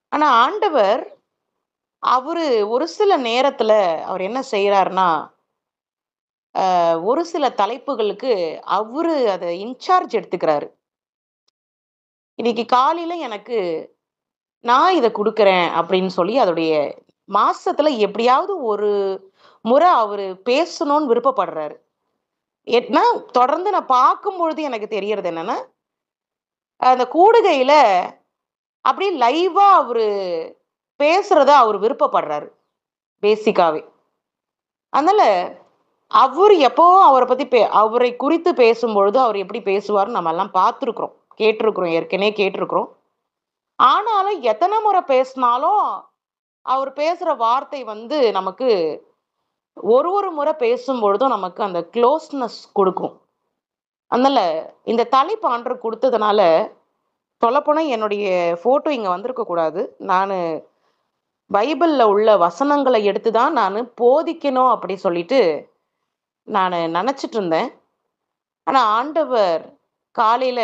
ஆனா ஆண்டவர், அவரு ஒரு சில நேரத்துல அவர் என்ன செய்றாருன்னா, ஒரு சில தலைப்புகளுக்கு அவரு அத இன்சார்ஜ் எடுத்துக்கிறாரு. இன்னைக்கு காலையில எனக்கு நான் இத குடுக்குறேன் அப்படின்னு சொல்லி அதோடைய மாசத்துல எப்படியாவது ஒரு முறை அவரு பேசணும்னு விருப்பப்படுறாரு. ஏன்னா தொடர்ந்து நான் பார்க்கும்பொழுது எனக்கு தெரியறது என்னன்னா, அந்த கூடுகையில அப்படியே லைவா அவரு பேசுறத அவரு விருப்பப்படுறாரு. பேசிக்காவே. அதனால அவரு எப்பவும் அவர பத்தி அவரை குறித்து பேசும்பொழுது, அவர் எப்படி பேசுவார்ன்னு நம்மலாம் பார்த்துருக்குறோம். கேட்டுருக்குறோம். ஏற்கனவே கேட்டுருக்குறோம். ஆனாலும் எத்தன முறை பேசினாலும், அவர் பேசுற வார்த்தை வந்து நமக்கு ஒரு முறை பேசும்பொழுதும் நமக்கு அந்த க்ளோஸ்னஸ் குடுக்கும். அதனால இந்த தலைப்பு ஆண்டவர் குடுத்ததுனால, சொல்லப்போனா என்னுடைய ஃபோட்டோ இங்க வந்திருக்க கூடாது. நானு பைபிள்ல உள்ள வசனங்கள எடுத்து தான் நானு போதிக்கணும் அப்படி சொல்லிட்டு நானு நெனச்சுட்டு இருந்தேன். ஆனா ஆண்டவர் காலையில,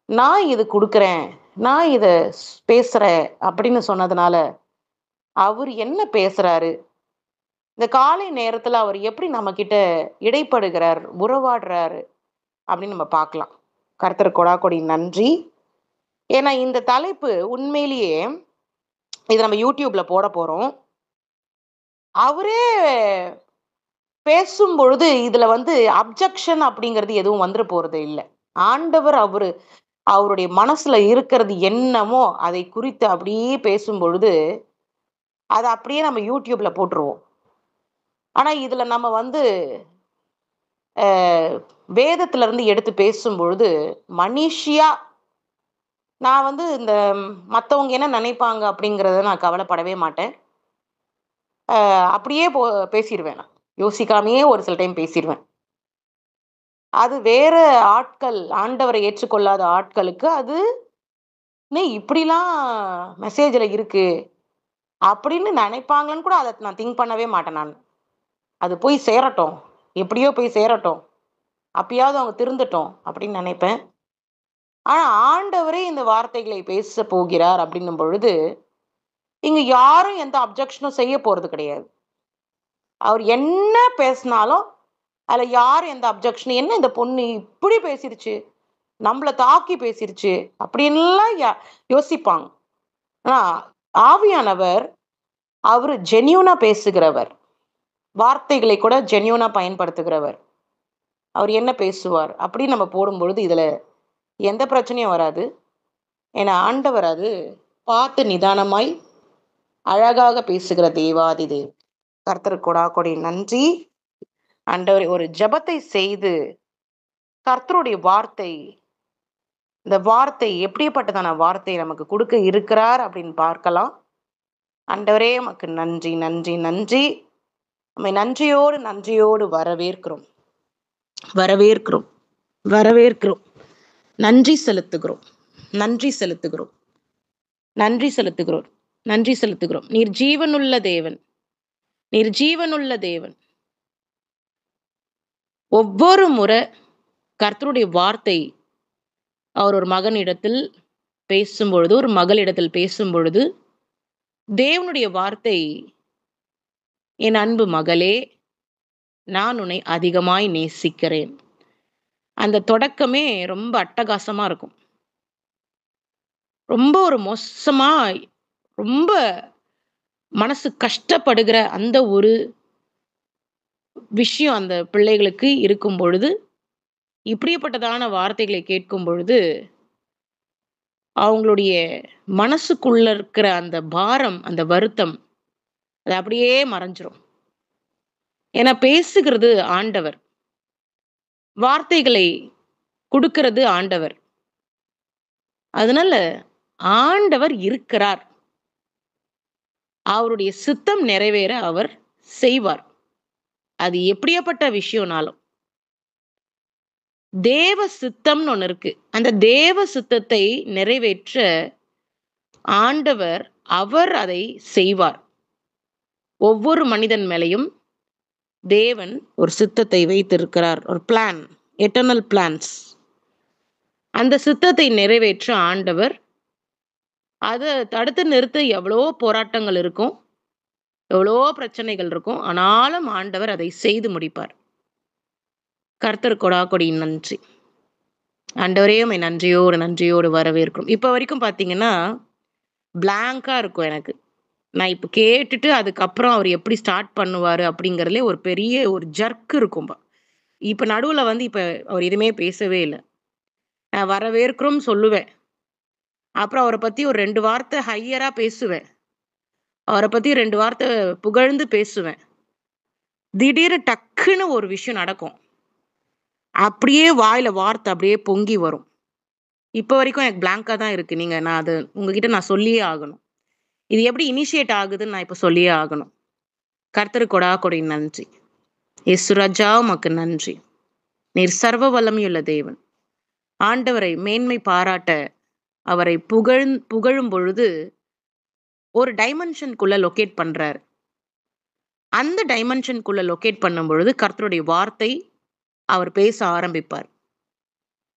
"நான் இது குடுக்குறேன். நான் இத பேசுறேன்." அப்படின்னு சொன்னதுனால, அவரு என்ன பேசுறாரு? இந்த காலை நேரத்துல அவர் எப்படி நம்மகிட்ட இடைப்படுகிறார், உறவாடுறாரு அப்படின்னு நம்ம பார்க்கலாம். கர்த்தருக்கு கொடாக்கொடி நன்றி. ஏன்னா இந்த தலைப்பு உண்மையிலேயே இத நம்ம YouTubeல போடப் போறோம். அவரே பேசும்பொழுது இதுல வந்து அப்ஜெக்ஷன் அப்படிங்கிறது எதுவும் வந்துற போறது இல்ல. ஆண்டவர் அவருடைய மனசுல இருக்கிறது என்னமோ, அதை குறித்து அப்படியே பேசும்பொழுது, அத அப்படியே நம்ம YouTubeல போட்டுருவோம். ஆனா, இதுல நம்ம வந்து அ வேதத்திலருந்து எடுத்து பேசும்பொழுது, மனிஷியா நான் வந்து இந்த மத்தவங்க என்ன நினைப்பாங்க அப்படிங்கிறத நான் கவலைப்படவே மாட்டேன். அப்படியே பேசிருவேன் நான். யோசிக்காமயே ஒரு சில டைம் பேசிருவேன். அது வேற ஆட்கள், ஆண்டவரை ஏற்றுக்கொள்ளாத ஆட்களுக்கு அது "என்ன இப்படிலாம் மெசேஜ்ல இருக்கு." அப்படின்னு நினைப்பாங்கன்னு கூட அத நான் திங்க் பண்ணவே மாட்டேன் நானு. அது போய் சேரட்டும். எப்படியோ போய் சேரட்டும். அப்பயாவது அவங்க திருந்தட்டும் அப்படின்னு நினைப்பேன். ஆனா ஆண்டவரே இந்த வார்த்தைகளை பேசப் போகிறார் அப்படின்னும் பொழுது, இங்க யாரும் எந்த அப்ஜெக்ஷனும் செய்ய போறது கிடையாது. அவர் என்ன பேசினாலும், அதுல யாரும் எந்த அப்ஜெக்ஷன் "என்ன இந்த பொண்ணு இப்படி பேசிருச்சு? நம்மள தாக்கி பேசிருச்சு." அப்படின்லாம் யோசிப்பாங்க. ஆனா ஆவியானவர் அவரு ஜென்யூனா பேசுகிறவர். வார்த்தைகளை கூட ஜென்யூனா பயன்படுத்துகிறவர். அவர் என்ன பேசுவார்? அப்படின்னு நம்ம போடும்பொழுது, இதுல எந்த பிரச்சனையும் வராது. ஏன்னா ஆண்டவர் அது பார்த்து நிதானமாய், அழகாக பேசுகிற தேவாதி தேவன். கர்த்தருக்கு கொடாக்கொடி நன்றி. ஆண்டவரே ஒரு ஜெபத்தை செய்து, கர்த்தருடைய வார்த்தை, இந்த வார்த்தை எப்படிப்பட்டதான வார்த்தை நமக்கு குடுக்க இருக்கிறார் அப்படின்னு பார்க்கலாம். ஆண்டவரே உமக்கு நன்றி, நன்றி, நன்றி. உம்மை நன்றியோடு, நன்றியோடு வரவேற்கிறோம். வரவேற்கிறோம். வரவேற்கிறோம். நன்றி செலுத்துகிறோம். நன்றி செலுத்துகிறோம். நன்றி செலுத்துகிறோம். நன்றி செலுத்துகிறோம். நீர் ஜீவனுள்ள தேவன். நீர் ஜீவனுள்ள தேவன். ஒவ்வொரு முறை கர்த்தருடைய வார்த்தை அவர் ஒரு மகனிடத்தில் பேசும்பொழுது, ஒரு மகளிடத்தில் பேசும்பொழுது, தேவனுடைய வார்த்தை, "என் அன்பு மகளே, நான் உன்னை அதிகமாய் நேசிக்கிறேன்." அந்த தொடக்கமே ரொம்ப அட்டகாசமா இருக்கும். ரொம்ப ஒரு மோசமா, ரொம்ப மனசு கஷ்டப்படுகிற அந்த ஒரு விஷயம் அந்த பிள்ளைகளுக்கு இருக்கும் பொழுது, இப்படிப்பட்டதான வார்த்தைகளை கேட்கும் பொழுது, அவங்களுடைய மனசுக்குள்ள இருக்கிற அந்த பாரம், அந்த வருத்தம், அது அப்படியே மறைஞ்சிரும். ஏன்னா பேசுகிறது ஆண்டவர். வார்த்தைகளை குடுக்கிறது ஆண்டவர். அதனால ஆண்டவர் இருக்கிறார். அவருடைய சித்தம் நிறைவேற அவர் செய்வார். அது எப்படியாப்பட்ட விஷயம்னாலும். தேவ சித்தம்னு ஒண்ணு இருக்கு. அந்த தேவ சித்தத்தை நிறைவேற்ற ஆண்டவர், அவர் அதை செய்வார். ஒவ்வொரு மனிதன் மேலயும் தேவன் ஒரு சித்தத்தை வைத்திருக்கிறார். ஒரு பிளான், எட்டர்னல் பிளான்ஸ். அந்த சித்தத்தை நிறைவேற்ற ஆண்டவர் அத தடுத்து நிறுத்த எவ்வளவோ போராட்டங்கள் இருக்கும். எவ்வளவோ பிரச்சனைகள் இருக்கும். ஆனாலும் ஆண்டவர் அதை செய்து முடிப்பார். கர்த்தர் கொடாகொடி நன்றி. ஆண்டவரே உம்மை நன்றியோடு நன்றியோடு வரவேற்கிறோம். இப்ப வரைக்கும் பார்த்தீங்கன்னா, பிளாங்க்கா இருக்கும் எனக்கு. நான் இப்ப கேட்டுட்டு அதுக்கப்புறம் அவர் எப்படி ஸ்டார்ட் பண்ணுவாரு அப்படிங்கிறதுலே ஒரு பெரிய ஒரு ஜர்க் இருக்கும்பா. இப்ப நடுவுல இப்ப அவர் எதுவுமே பேசவே இல்ல. நான் வரவேற்கிறோம்னு சொல்லுவேன். அப்புறம் அவர பத்தி ஒரு 2 வார்த்தை ஹையரா பேசுவேன். அவர பத்தி 2 வார்த்தை புகழ்ந்து பேசுவேன். திடீர்னு டக்குன்னு ஒரு விஷயம் நடக்கும். அப்படியே வாயில வார்த்தை அப்படியே பொங்கி வரும். இப்ப வரைக்கும் எனக்கு பிளாங்க்கா தான் இருக்கு. நான் அத உங்ககிட்ட நான் சொல்லியே ஆகணும். இது எப்படி இனிஷியேட் ஆகுதுன்னு நான் இப்ப சொல்லியே ஆகணும். கர்த்தருக்கு கொடாகொடி நன்றி. இயேசு ராஜா உமக்கு நன்றி. நீர் சர்வ வல்லமையுள்ள தேவன். ஆண்டவரை மேன்மை பாராட்ட அவரை புகழும் பொழுது ஒரு டைமென்ஷன்க்குள்ள லொகேட் பண்றாரு. அந்த டைமென்ஷன்க்குள்ள லொகேட் பண்ணும் பொழுது கர்த்தருடைய வார்த்தை அவர் பேச ஆரம்பிப்பார்.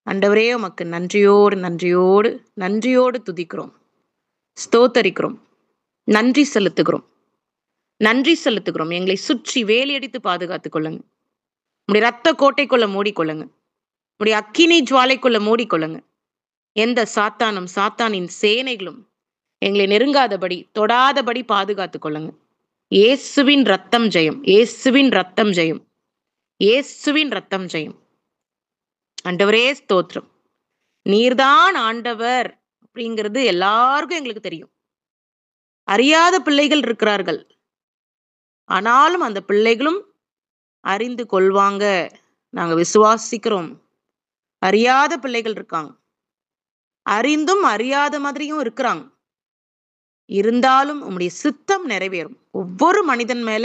ஆண்டவரே உமக்கு நன்றியோடு நன்றியோடு நன்றியோடு துதிக்கிறோம். ஸ்தோத்தரிக்கிறோம். நன்றி செலுத்துகிறோம். நன்றி செலுத்துகிறோம். எங்களை சுற்றி வேலியடித்து பாதுகாத்துக் கொள்ளுங்க. உம்முடைய ரத்த கோட்டைக்குள்ள மூடிக்கொள்ளுங்க. உம்முடைய அக்கினி ஜுவாலைக்குள்ள மூடிக்கொள்ளுங்க. எந்த சாத்தானும் சாத்தானின் சேனைகளும் எங்களை நெருங்காதபடி தொடாதபடி பாதுகாத்துக் கொள்ளுங்க. இயேசுவின் ரத்தம் ஜெயம். இயேசுவின் ரத்தம் ஜெயம். இயேசுவின் ரத்தம் ஜெயம். ஆண்டவரே ஸ்தோத்திரம். நீர்தான் ஆண்டவர் அப்படிங்கிறது எல்லாருக்கும் எங்களுக்கு தெரியும். அறியாத பிள்ளைகள் இருக்கிறார்கள். ஆனாலும் அந்த பிள்ளைகளும் அறிந்து கொள்வாங்க. நாங்க விசுவாசிக்கிறோம். அறியாத பிள்ளைகள் இருக்காங்க. அறிந்தும் அறியாத மாதிரியும் இருக்கிறாங்க. இருந்தாலும் உம்முடைய சித்தம் நிறைவேறும். ஒவ்வொரு மனிதன் மேல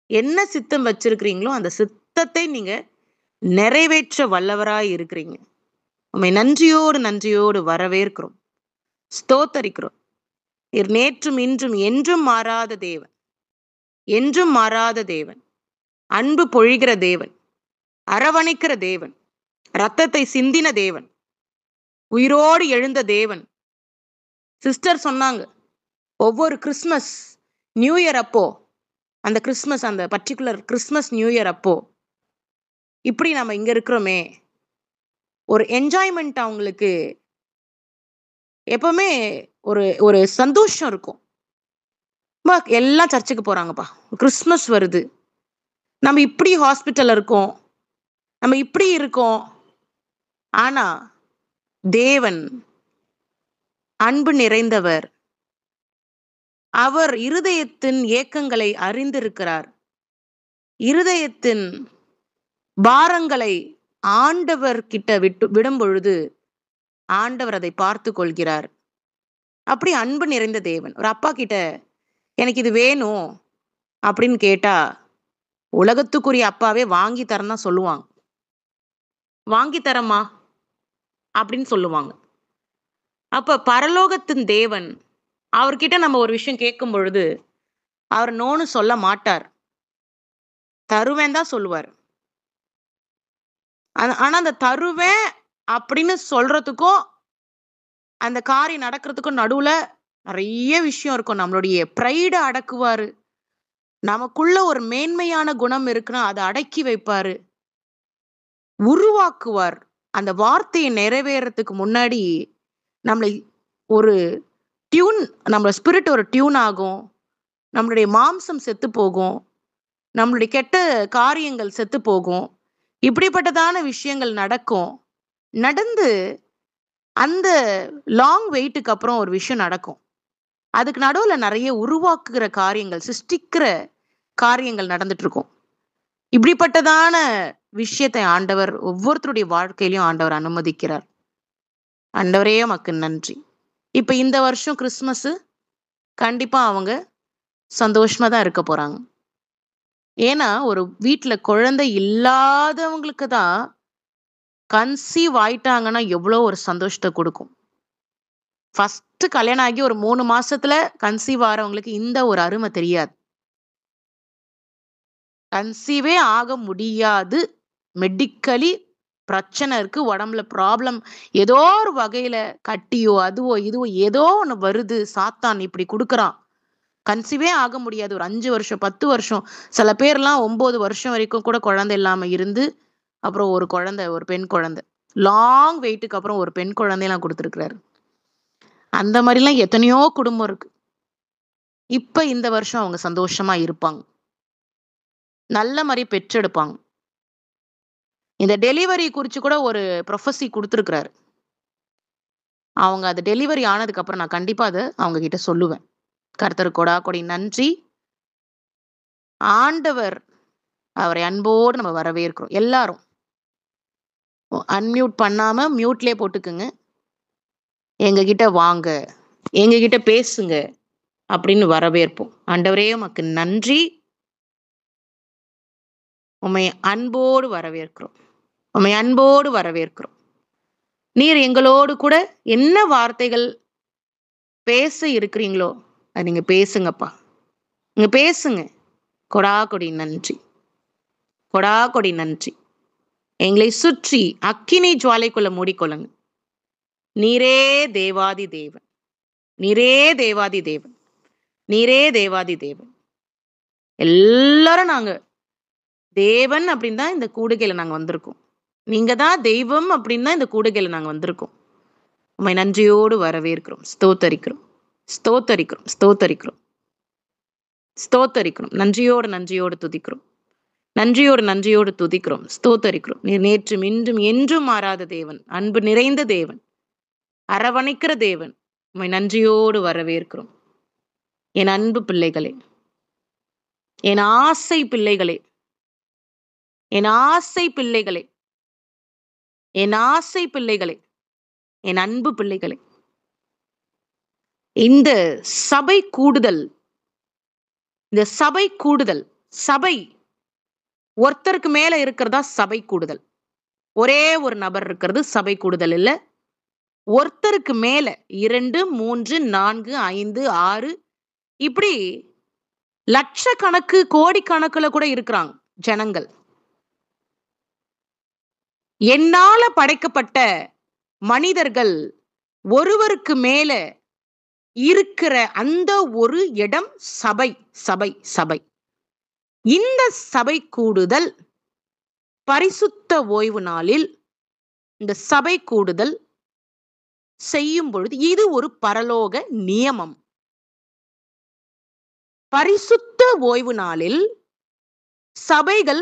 என்ன சித்தம் வச்சிருக்கிறீங்களோ அந்த சித்தத்தை நீங்க நிறைவேற்ற வல்லவராய் இருக்கிறீங்க. உம்மை நன்றியோடு நன்றியோடு வரவேற்கிறோம். ஸ்தோத்தரிக்கிறோம். நீர் நேற்றும் இன்றும் என்றும் மாறாத தேவன். என்றும் மாறாத தேவன். அன்பு பொழிகிற தேவன். அரவணைக்கிற தேவன். ரத்தத்தை சிந்தின தேவன். உயிரோடு எழுந்த தேவன். சிஸ்டர் சொன்னாங்க, ஒவ்வொரு கிறிஸ்மஸ் நியூ இயர் அப்போ அந்த கிறிஸ்மஸ் அந்த பர்ட்டிகுலர் கிறிஸ்மஸ் நியூ இயர் அப்போ இப்படி நம்ம இங்க இருக்கிறோமே ஒரு என்ஜாய்மெண்ட் அவங்களுக்கு எப்பவுமே ஒரு ஒரு சந்தோஷம் இருக்கும். எல்லாம் சர்ச்சுக்கு போறாங்கப்பா. கிறிஸ்மஸ் வருது. நம்ம இப்படி ஹாஸ்பிட்டல் இருக்கோம். நம்ம இப்படி இருக்கோம். ஆனா தேவன் அன்பு நிறைந்தவர். அவர் இருதயத்தின் ஏக்கங்களை அறிந்திருக்கிறார். இருதயத்தின் பாரங்களை ஆண்டவர் கிட்ட விடும் பொழுது ஆண்டவர் அதை பார்த்து கொள்கிறார். அப்படி அன்பு நிறைந்த தேவன். ஒரு அப்பா கிட்ட எனக்கு இது வேணும் அப்படின்னு கேட்டா உலகத்துக்குரிய அப்பாவே வாங்கி தரேன் தான் சொல்லுவாங்க. வாங்கி தரமா அப்படின்னு சொல்லுவாங்க. அப்ப பரலோகத்தின் தேவன் அவர்கிட்ட நம்ம ஒரு விஷயம் கேட்கும் பொழுது அவர் நோன்னு சொல்ல மாட்டார். தருவேன் தான் சொல்லுவார். ஆனா அந்த தருவேன் அப்படின்னு சொல்றதுக்கும் அந்த காரியம் நடக்கிறதுக்கும் நடுவுல நிறைய விஷயம் இருக்கும். நம்மளுடைய பிரைட அடக்குவாரு. நமக்குள்ள ஒரு மேன்மையான குணம் இருக்குன்னா அதை அடக்கி வைப்பாரு. உருவாக்குவார். அந்த வார்த்தையை நிறைவேறதுக்கு முன்னாடி நம்மளை ஒரு நம்ம ஸ்பிரிட் ஒரு டியூன் ஆகும். நம்மளுடைய மாம்சம் செத்து போகும். நம்மளுடைய கெட்ட காரியங்கள் செத்து போகும். இப்படிப்பட்டதான விஷயங்கள் நடக்கும். நடந்து அந்த லாங் வெயிட்டுக்கு அப்புறம் ஒரு விஷயம் நடக்கும். அதுக்கு நடுவுல நிறைய உருவாக்குகிற காரியங்கள், சிருஷ்டிக்கிற காரியங்கள் நடந்துட்டு இருக்கும். இப்படிப்பட்டதான விஷயத்தை ஆண்டவர் ஒவ்வொருத்தருடைய வாழ்க்கையிலும் ஆண்டவர் அனுமதிக்கிறார். ஆண்டவரே உமக்கு நன்றி. இப்ப இந்த வருஷம் கிறிஸ்துமஸ் கண்டிப்பா அவங்க சந்தோஷமா தான் இருக்க போறாங்க. ஏன்னா ஒரு வீட்டுல குழந்தை இல்லாதவங்களுக்கு தான் கன்சீவ் ஆயிட்டாங்கன்னா எவ்வளவு ஒரு சந்தோஷத்தை கொடுக்கும். ஃபர்ஸ்ட் கல்யாணம் ஆகி ஒரு 3 மாசத்துல கன்சீவ் ஆறவங்களுக்கு இந்த ஒரு அருமை தெரியாது. கன்சீவே ஆக முடியாது. மெடிக்கலி பிரச்சனை இருக்கு, உடம்புல ப்ராப்ளம், ஏதோ ஒரு வகையில கட்டியோ, அதுவோ, இதுவோ ஏதோ ஒண்ணு வருது. சாத்தான் இப்படி குடுக்குறான். கன்சீவே ஆக முடியாது. ஒரு 5 வருஷம், 10 வருஷம். சில பேர்லாம் 9 வருஷம் வரைக்கும் கூட குழந்தை இல்லாம இருந்து, அப்புறம் ஒரு குழந்தை, ஒரு பெண் குழந்தை. லாங் வெயிட்டுக்கு அப்புறம் ஒரு பெண் குழந்தையெல்லாம் குடுத்துருக்கிறாரு. அந்த மாரிலாம் எத்தனையோ குடும்பம் இருக்கு. இப்ப இந்த வருஷம் அவங்க சந்தோஷமா இருப்பாங்க. நல்ல மாரி பெற்றெடுப்பாங்க. இந்த டெலிவரி குறிச்சு கூட ஒரு ப்ரொஃபசி குடுத்துருக்கிறாரு. அவங்க அது டெலிவரி ஆனதுக்கு அப்புறம் நான் கண்டிப்பா அத அவங்க கிட்ட சொல்லுவேன். கர்த்தருக்கு கொடாகொடி நன்றி. ஆண்டவர் அவரை அன்போடு நம்ம வரவேற்கிறோம். எல்லாரும். அன்மியூட் பண்ணாம மியூட்லயே போட்டுக்குங்க. எங்ககிட்ட வாங்க. எங்ககிட்ட பேசுங்க. அப்படின்னு வரவேற்போம். ஆண்டவரே உமக்கு நன்றி. உம்மை அன்போடு வரவேற்கிறோம். உம்மை அன்போடு வரவேற்கிறோம். நீர் எங்களோடு கூட என்ன வார்த்தைகள் பேச இருக்கிறீங்களோ, அத நீங்க பேசுங்கப்பா. நீங்க பேசுங்க. கொடாகொடி நன்றி. கொடாகொடி நன்றி. எங்களை சுற்றி அக்கினி ஜுவாலைக்குள்ள மூடிக்கொள்ளுங்க. நீரே தேவாதி தேவன். நீரே தேவாதி தேவன். நீரே தேவாதி தேவன். எல்லாரும் நாங்க தேவன் அப்படின்னு தான் இந்த கூடுகையில நாங்க வந்திருக்கோம். நீங்க தான் தெய்வம் அப்படின்னு தான் இந்த கூடுகையில நாங்க வந்திருக்கோம். உம்மை நன்றியோடு வரவேற்கிறோம். ஸ்தோத்தரிக்கிறோம். ஸ்தோத்தரிக்கிறோம். ஸ்தோத்தரிக்கிறோம். ஸ்தோத்தரிக்கிறோம். நன்றியோடு நன்றியோடு துதிக்கிறோம். நன்றியோடு நன்றியோடு துதிக்கிறோம். ஸ்தோத்தரிக்கிறோம். நீர் நேற்றும் இன்றும் என்றும் மாறாத தேவன். அன்பு நிறைந்த தேவன். அரவணைக்கிற தேவன். உம்மை நன்றியோடு வரவேற்கிறோம். என் அன்பு பிள்ளைகளே, என் ஆசை பிள்ளைகளே, என் ஆசை பிள்ளைகளே, என் ஆசை பிள்ளைகளே, என் அன்பு பிள்ளைகளே, இந்த சபை கூடுதல், இந்த சபை கூடுதல், சபை ஒருத்தருக்கு மேல இருக்கிறதா சபை கூடுதல். ஒரே ஒரு நபர் இருக்கிறது சபை கூடுதல் இல்ல. ஒருத்தருக்கு மேல 2, 3, 4, 5, 6 இப்படி லட்சக்கணக்கு, கோடிக்கணக்குல கூட இருக்கிறாங்க ஜனங்கள். என்னால படைக்கப்பட்ட மனிதர்கள் ஒருவருக்கு மேல இருக்கிற அந்த ஒரு இடம் சபை, சபை, சபை. இந்த சபை கூடுதல் பரிசுத்த ஓய்வு நாளில் இந்த சபை கூடுதல் செய்யும் பொழுது இது ஒரு பரலோக நியமம். பரிசுத்த ஓய்வு நாளில் சபைகள்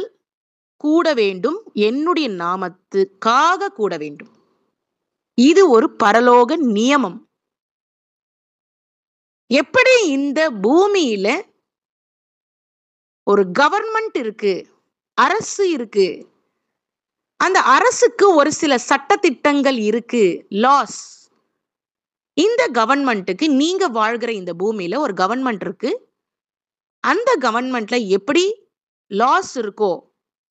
கூட வேண்டும். என்னுடைய நாமத்துக்காக கூட வேண்டும். இது ஒரு பரலோக நியமம். எப்படி இந்த பூமியில ஒரு கவர்மெண்ட் இருக்கு, அரசு இருக்கு. அந்த அரசுக்கு ஒரு சில சட்டதிட்டங்கள் இருக்கு, லாஸ். இந்த கவர்மெண்ட்டுக்கு நீங்க வாழ்கிற இந்த பூமியில ஒரு கவர்மெண்ட் இருக்கு. அந்த கவர்மெண்ட்ல எப்படி லாஸ் இருக்கோ,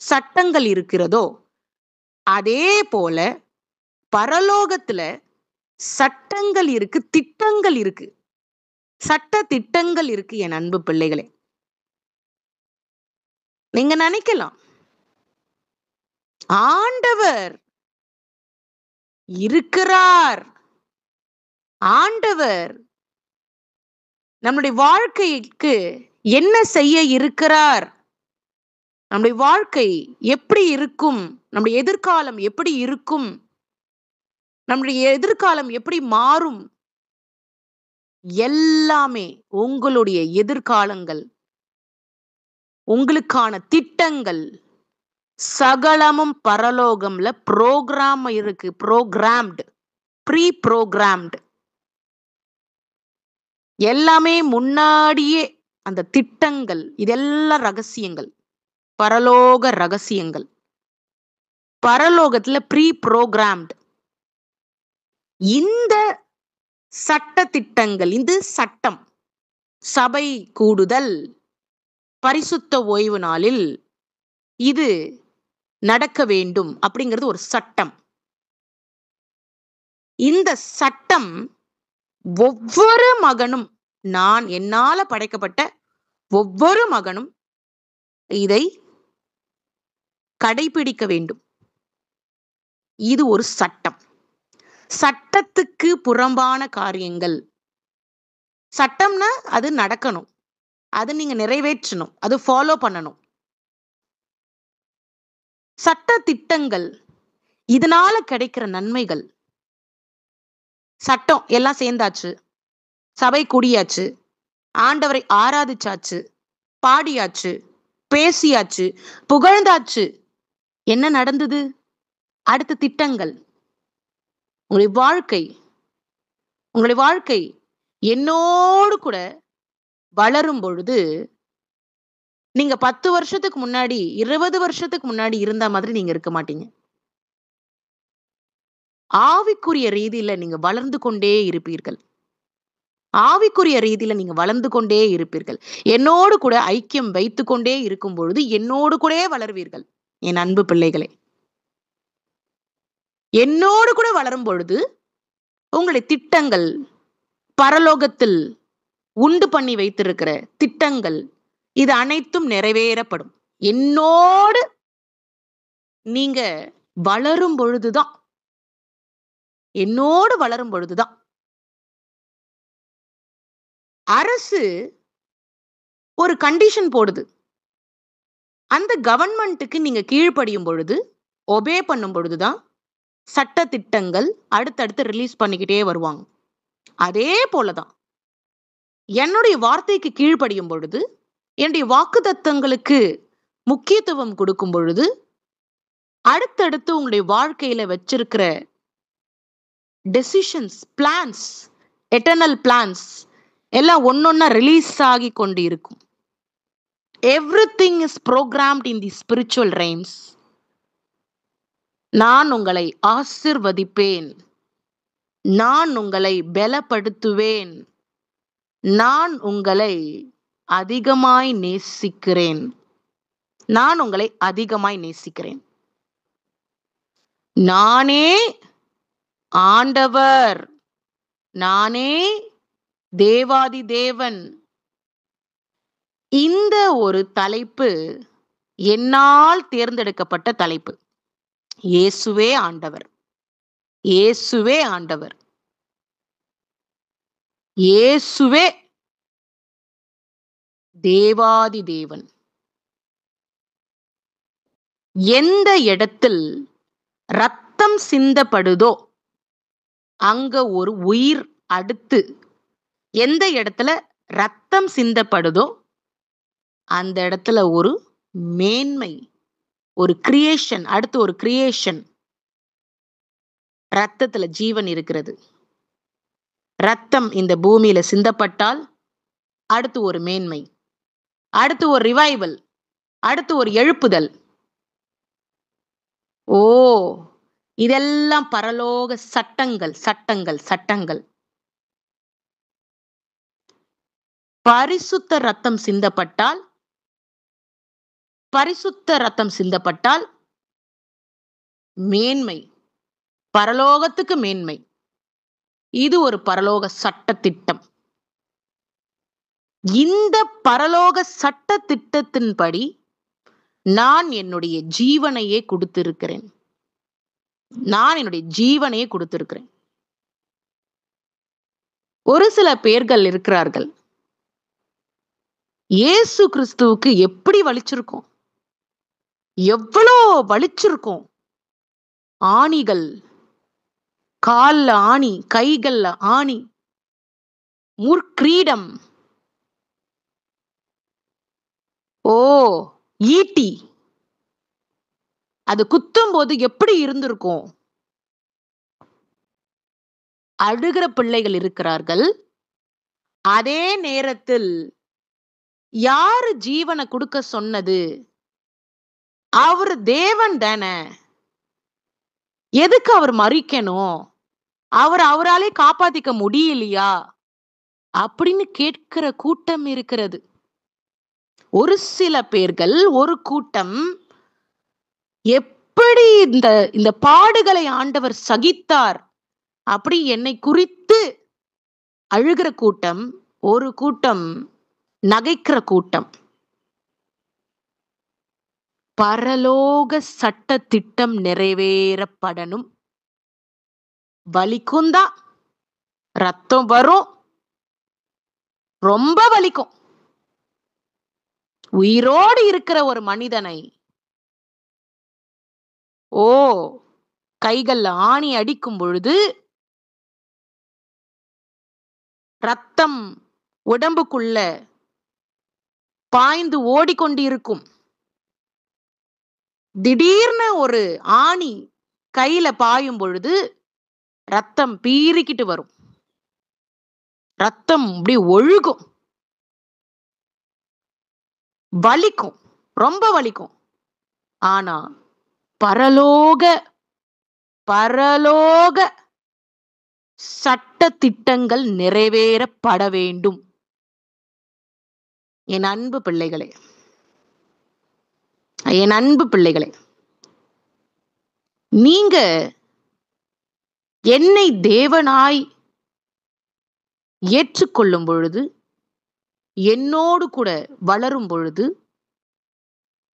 சட்டங்கள் இருக்கிறதோ, அதே போல பரலோகத்துல சட்டங்கள் இருக்கு, திட்டங்கள் இருக்கு. சட்ட திட்டங்கள் இருக்கு என் அன்பு பிள்ளைகளே. நீங்க நினைக்கலாம், ஆண்டவர் இருக்கிறார். ஆண்டவர் நம்முடைய வாழ்க்கைக்கு என்ன செய்ய இருக்கிறார்? நம்முடைய வாழ்க்கை எப்படி இருக்கும்? நம்முடைய எதிர்காலம் எப்படி இருக்கும்? நம்முடைய எதிர்காலம் எப்படி மாறும்? எல்லாமே உங்களுடைய எதிர்காலங்கள், உங்களுக்கான திட்டங்கள் சகலமும் பரலோகம்ல புரோகிராம் இருக்கு. புரோகிராம்டு, ப்ரீ புரோகிராம்டு. எல்லாமே முன்னாடியே அந்த திட்டங்கள், இதெல்லாம் ரகசியங்கள், பரலோக ரகசியங்கள். பரலோகத்துல ப்ரீ புரோகிராம்டு. இந்த சட்ட திட்டங்கள், இந்த சட்டம், சபை கூடுதல் பரிசுத்த ஓய்வு நாளில் இது நடக்க வேண்டும் அப்படிங்கிறது ஒரு சட்டம். இந்த சட்டம் ஒவ்வொரு மகனும், நான் என்னால படைக்கப்பட்ட ஒவ்வொரு மகனும் இதை கடைபிடிக்க வேண்டும். இது ஒரு சட்டம். சட்டத்துக்கு புறம்பான காரியங்கள். சட்டம்னா அது நடக்கணும். அது நீங்க நிறைவேற்றணும். அது ஃபாலோ பண்ணணும். சட்ட திட்டங்கள். இதனால கிடைக்கிற நன்மைகள். சட்டம் எல்லாம் சேர்ந்தாச்சு. சபை கூடியாச்சு. ஆண்டவரை ஆராதிச்சாச்சு. பாடியாச்சு. பேசியாச்சு. புகழ்ந்தாச்சு. என்ன நடந்தது? அடுத்த திட்டங்கள். உங்களுடைய வாழ்க்கை என்னோடு கூட வளரும் பொழுது, நீங்க 10 வருஷத்துக்கு முன்னாடி, 20 வருஷத்துக்கு முன்னாடி இருந்த மாதிரி நீங்க இருக்க மாட்டீங்க. ஆவிக்குரிய ரீதியில நீங்க வளர்ந்து கொண்டே இருப்பீர்கள். ஆவிக்குரிய ரீதியில நீங்க வளர்ந்து கொண்டே இருப்பீர்கள். என்னோடு கூட ஐக்கியம் வைத்துக் கொண்டே இருக்கும் பொழுது, என்னோடு கூடயே வளர்வீர்கள். என் அன்பு பிள்ளைகளே. என்னோடு கூட வளரும் பொழுது, உங்களுடைய திட்டங்கள், பரலோகத்தில் உண்டு பண்ணி வைத்திருக்கிற திட்டங்கள், இது அனைத்தும் நிறைவேறப்படும். என்னோடு நீங்க வளரும் பொழுதுதான். என்னோடு வளரும் பொழுதுதான். அரசு ஒரு கண்டிஷன் போடுது. அந்த கவர்ன்மெண்ட்டுக்கு நீங்க கீழ்ப்படியும் பொழுது, ஒபே பண்ணும் பொழுதுதான் சட்ட திட்டங்கள் அடுத்தடுத்து ரிலீஸ் பண்ணிக்கிட்டே வருவாங்க. அதே போலதான் என்னுடைய வார்த்தைக்கு கீழ்ப்படியும் பொழுது, என்னுடைய வாக்குத்தத்தங்களுக்கு முக்கியத்துவம் கொடுக்கும் பொழுது, அடுத்தடுத்து உங்களுடைய வாழ்க்கையில வச்சிருக்கிற டெசிஷன்ஸ், பிளான்ஸ், எட்டர்னல் பிளான்ஸ் எல்லாம் ஒன்னொன்னா ரிலீஸ் ஆகி கொண்டு இருக்கும். Everything is programmed in the spiritual realms. நான் உங்களை ஆசிர்வதிப்பேன். நான் உங்களை பலப்படுத்துவேன். நான் உங்களை அதிகமாய் நேசிக்கிறேன். நான் உங்களை அதிகமாய் நேசிக்கிறேன். நானே ஆண்டவர். நானே தேவாதி தேவன். இந்த ஒரு தலைப்பு என்னால் தேர்ந்தெடுக்கப்பட்ட தலைப்பு. இயேசுவே ஆண்டவர். இயேசுவே ஆண்டவர். இயேசுவே தேவாதி தேவன். எந்த இடத்தில் ரத்தம் சிந்தப்படுதோ அங்க ஒரு உயிர் அடுத்து. எந்த இடத்துல ரத்தம் சிந்தப்படுதோ அந்த இடத்துல ஒரு மேன்மை, ஒரு கிரியேஷன், அடுத்து ஒரு கிரியேஷன். ரத்தத்துல ஜீவன் இருக்கிறது. ரத்தம் இந்த பூமியில சிந்தப்பட்டால் அடுத்து ஒரு மேன்மை, அடுத்து ஒரு ரிவைவல், அடுத்து ஒரு எழுப்புதல். ஓ, இதெல்லாம் பரலோக சட்டங்கள், சட்டங்கள், சட்டங்கள். பரிசுத்த ரத்தம் சிந்தப்பட்டால், பரிசுத்த ரத்தம் சிந்தப்பட்டால் மேன்மை, பரலோகத்துக்கு மேன்மை. இது ஒரு பரலோக சட்ட திட்டம். இந்த பரலோக சட்ட திட்டத்தின்படி நான் என்னுடைய ஜீவனையே கொடுத்திருக்கிறேன். நான் என்னுடைய ஜீவனையே கொடுத்திருக்கிறேன். ஒரு சில பேர்கள் இருக்கிறார்கள், இயேசு கிறிஸ்துவுக்கு எப்படி வலிச்சிருக்கும், எவ்வளோ வலிச்சிருக்கும். ஆணிகள், கால்ல ஆணி, கைகள்ல ஆணி, முற்கிரீடம், ஓ ஈட்டி, அது குத்தும் போது எப்படி இருந்திருக்கும். அழுகிற பிள்ளைகள் இருக்கிறார்கள். அதே நேரத்தில் யாரு ஜீவனை கொடுக்க சொன்னது? அவர் தேவன் தானே, எதுக்கு அவர் மறிக்கணும்? அவராலே காப்பாத்திக்க முடியலையா அப்படின்னு கேட்கிற கூட்டம் இருக்கிறது. ஒரு சில பேர்கள், ஒரு கூட்டம், எப்படி இந்த பாடுகளை ஆண்டவர் சகித்தார் அப்படி என்னை குறித்து அழுகிற கூட்டம், ஒரு கூட்டம் நகைக்கிற கூட்டம். பரலோக சட்ட திட்டம் நிறைவேறப்படணும். வலிக்கும்தான், ரத்தம் வரும், ரொம்ப வலிக்கும். உயிரோடு இருக்கிற ஒரு மனிதனை கைகள்ல ஆணி அடிக்கும் பொழுது ரத்தம் உடம்புக்குள்ள பாய்ந்து ஓடிக்கொண்டிருக்கும். திடீர்னு ஒரு ஆணி கையில பாயும் பொழுது ரத்தம் பீறிக்கிட்டு வரும். ரத்தம் அப்படி ஒழுகும். வலிக்கும், ரொம்ப வலிக்கும். ஆனா பரலோக பரலோக சட்ட திட்டங்கள் நிறைவேறப்பட வேண்டும். என் அன்பு பிள்ளைகளே, என் அன்பு பிள்ளைகளே, நீங்க என்னை தேவனாய் ஏற்றுக்கொள்ளும் பொழுது, என்னோடு கூட வளரும் பொழுது,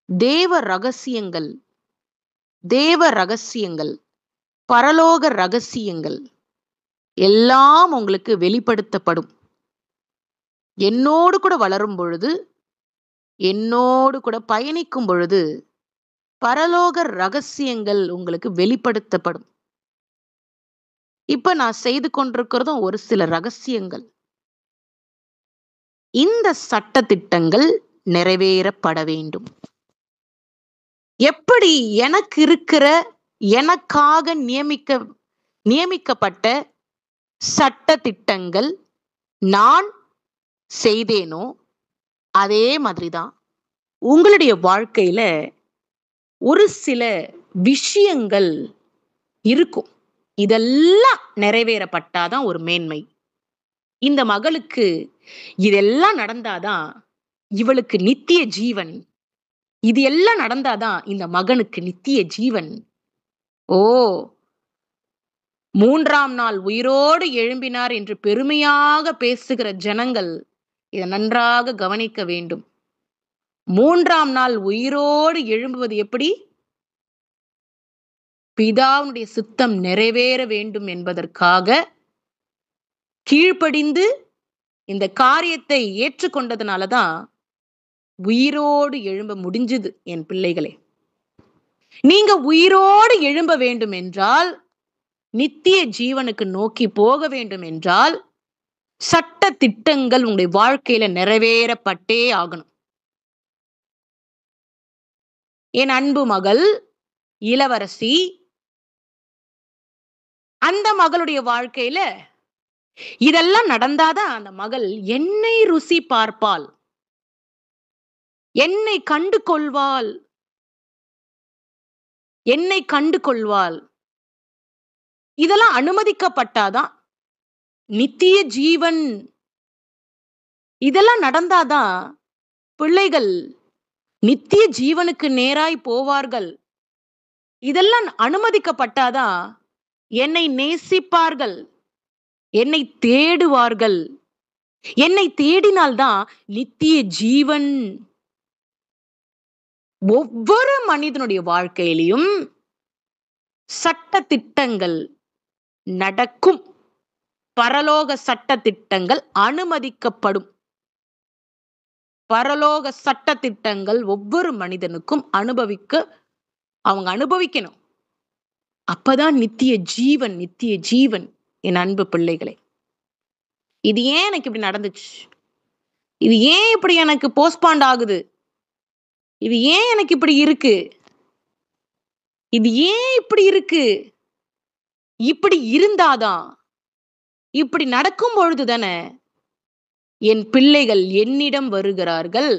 தேவ ரகசியங்கள், தேவ ரகசியங்கள், பரலோக ரகசியங்கள் எல்லாம் உங்களுக்கு வெளிப்படுத்தப்படும். என்னோடு கூட வளரும் பொழுது, என்னோடு கூட பயணிக்கும் பொழுது பரலோக ரகசியங்கள் உங்களுக்கு வெளிப்படுத்தப்படும். இப்ப நான் செய்து கொண்டிருக்கிறதும் ஒரு சில ரகசியங்கள். இந்த சட்ட திட்டங்கள் நிறைவேறப்பட வேண்டும். எப்படி எனக்கு இருக்கிற, எனக்காக நியமிக்கப்பட்ட சட்ட திட்டங்கள் நான் செய்தேனோ அதே மாதிரிதான் உங்களுடைய வாழ்க்கையில ஒரு சில விஷயங்கள் இருக்கும். இதெல்லாம் நிறைவேறப்பட்டாதான் ஒரு மேன்மை. இந்த மகளுக்கு இதெல்லாம் நடந்தாதான் இவளுக்கு நித்திய ஜீவன். இது எல்லாம் நடந்தாதான் இந்த மகனுக்கு நித்திய ஜீவன். 3ஆம் நாள் உயிரோடு எழும்பினார் என்று பெருமையாக பேசுகிற ஜனங்கள் இதை நன்றாக கவனிக்க வேண்டும். 3ஆம் நாள் உயிரோடு எழும்புவது எப்படி? பிதாவுடைய சித்தம் நிறைவேற வேண்டும் என்பதற்காக கீழ்ப்படிந்து இந்த காரியத்தை ஏற்றுக்கொண்டதுனாலதான் உயிரோடு எழும்ப முடிஞ்சது. என் பிள்ளைகளே, நீங்க உயிரோடு எழும்ப வேண்டும் என்றால், நித்திய ஜீவனுக்கு நோக்கி போக வேண்டும் என்றால், சட்ட திட்டங்கள் உங்களுடைய வாழ்க்கையில நிறைவேறப்பட்டே ஆகணும். என் அன்பு மகள் இளவரசி, அந்த மகளுடைய வாழ்க்கையில இதெல்லாம் நடந்தாதான் அந்த மகள் என்னை ருசி பார்ப்பாள், என்னை கண்டு கொள்வாள், என்னை கண்டு கொள்வாள். இதெல்லாம் அனுமதிக்கப்பட்டாதான் நித்திய ஜீவன். இதெல்லாம் நடந்தாதான் பிள்ளைகள் நித்திய ஜீவனுக்கு நேராய் போவார்கள். இதெல்லாம் அனுமதிக்கப்பட்டாதான் என்னை நேசிப்பார்கள், என்னை தேடுவார்கள். என்னை தேடினால்தான் நித்திய ஜீவன். ஒவ்வொரு மனிதனுடைய வாழ்க்கையிலும் சட்ட திட்டங்கள் நடக்கும். பரலோக சட்ட திட்டங்கள் அனுமதிக்கப்படும். பரலோக சட்ட திட்டங்கள் ஒவ்வொரு மனிதனுக்கும் அவங்க அனுபவிக்கணும். அப்பதான் நித்திய ஜீவன், நித்திய ஜீவன். என் அன்பு பிள்ளைகளே, இது ஏன் எனக்கு இப்படி நடந்துச்சு? இது ஏன் இப்படி எனக்கு போஸ்ட்பாண்ட் ஆகுது? இது ஏன் எனக்கு இப்படி இருக்கு? இது ஏன் இப்படி இருக்கு? இப்படி இருந்தாதான், இப்படி நடக்கும் பொழுது தானே என் பிள்ளைகள் என்னிடம் வருகிறார்கள்.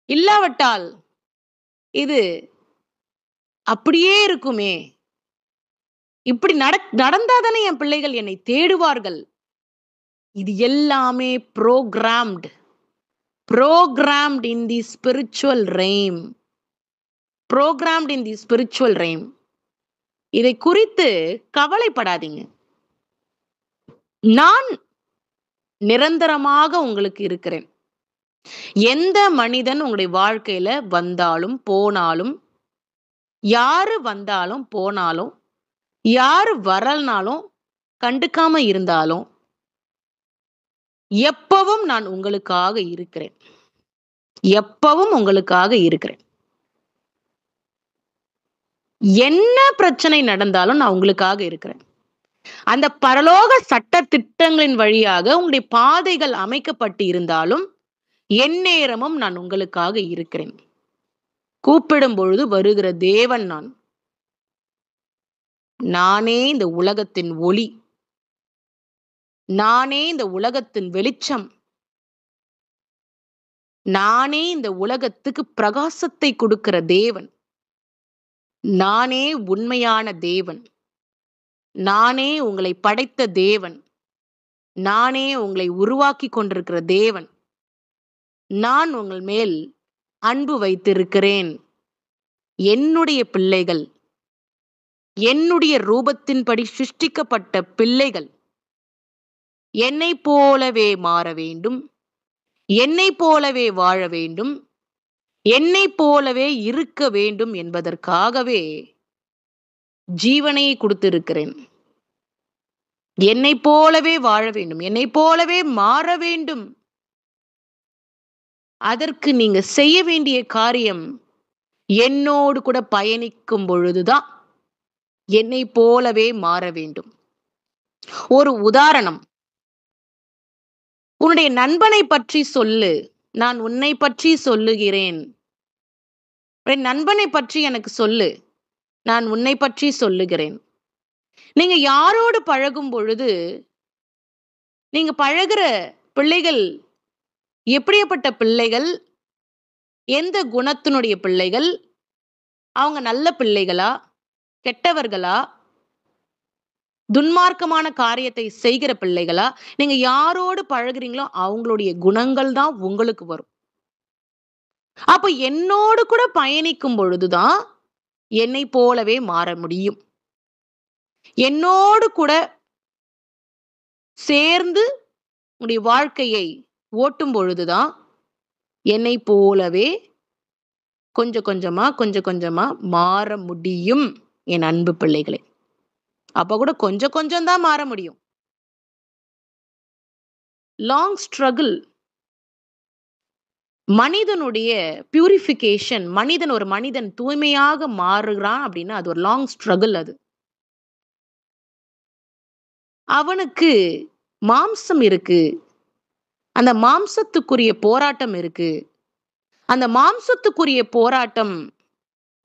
இல்லாவிட்டால் இது அப்படியே இருக்குமே. இப்படி நடந்தாதானே என் பிள்ளைகள் என்னை தேடுவார்கள். இது எல்லாமே programmed in the spiritual realm. Programmed in the spiritual realm. இதை குறித்து கவலைப்படாதீங்க. நான் நிரந்தரமாக உங்களுக்கு இருக்கிறேன். எந்த மனிதன் உங்களுடைய வாழ்க்கையில வந்தாலும், போனாலும், யாரு வந்தாலும், போனாலும், யாரு வரலனாலும், கண்டுக்காம இருந்தாலும், எப்பவும் நான் உங்களுக்காக இருக்கிறேன். எப்பவும் உங்களுக்காக இருக்கிறேன். என்ன பிரச்சனை நடந்தாலும் நான் உங்களுக்காக இருக்கிறேன். அந்த பரலோக சட்ட திட்டங்களின் வழியாக உங்களுடைய பாதைகள் அமைக்கப்பட்டு இருந்தாலும், எந்நேரமும் நான் உங்களுக்காக இருக்கிறேன். கூப்பிடும் பொழுது வருகிற தேவன் நான். நானே இந்த உலகத்தின் ஒளி. நானே இந்த உலகத்தின் வெளிச்சம். நானே இந்த உலகத்துக்கு பிரகாசத்தை கொடுக்கிற தேவன். நானே உண்மையான தேவன். நானே உங்களை படைத்த தேவன். நானே உங்களை உருவாக்கிக் கொண்டிருக்கிற தேவன். நான் உங்கள் மேல் அன்பு வைத்திருக்கிறேன். என்னுடைய பிள்ளைகள், என்னுடைய ரூபத்தின்படி சிருஷ்டிக்கப்பட்ட பிள்ளைகள் என்னைப் போலவே மாற வேண்டும். என்னைப் போலவே வாழ வேண்டும். என்னைப் போலவே இருக்க வேண்டும் என்பதற்காகவே ஜீவனை கொடுத்திருக்கிறேன். என்னைப் போலவே வாழ வேண்டும். என்னைப் போலவே மாற வேண்டும். அதற்கு நீங்க செய்ய வேண்டிய காரியம், என்னோடு கூட பயணிக்கும் பொழுதுதான் என்னைப் போலவே மாற வேண்டும். ஒரு உதாரணம். உன்னுடைய நண்பனை பற்றி சொல்லு. நான் உன்னை பற்றி சொல்லுகிறேன். உன் நண்பனை பற்றி எனக்கு சொல்லு. நான் உன்னை பற்றி சொல்லுகிறேன். நீங்க யாரோடு பழகும் பொழுது, நீங்க பழகுற பிள்ளைகள் எப்படிப்பட்ட பிள்ளைகள்? எந்த குணத்தினுடைய பிள்ளைகள்? அவங்க நல்ல பிள்ளைகளா? கெட்டவர்களா? துன்மார்க்கமான காரியத்தை செய்கிற பிள்ளைகளா? நீங்க யாரோடு பழகுறீங்களோ அவங்களுடைய குணங்கள் தான் உங்களுக்கு வரும். அப்ப என்னோடு கூட பயணிக்கும் பொழுதுதான் என்னைப் போலவே மாற முடியும். என்னோடு கூட சேர்ந்து உன்னுடைய வாழ்க்கையை ஓட்டும் பொழுதுதான் என்னைப் போலவே கொஞ்சம் கொஞ்சமா மாற முடியும் என் அன்பு பிள்ளைகளே. அப்ப கூட கொஞ்சம் கொஞ்சம் தான் மாற முடியும். Long struggle. மனிதனுடைய பியூரிஃபிகேஷன், ஒரு மனிதன் தூய்மையாக மாறுகிறான் அப்படின்னா அது ஒரு லாங் ஸ்ட்ரகிள். அது அவனுக்கு மாம்சம் இருக்கு. அந்த மாம்சத்துக்குரிய போராட்டம் இருக்கு. அந்த மாம்சத்துக்குரிய போராட்டம்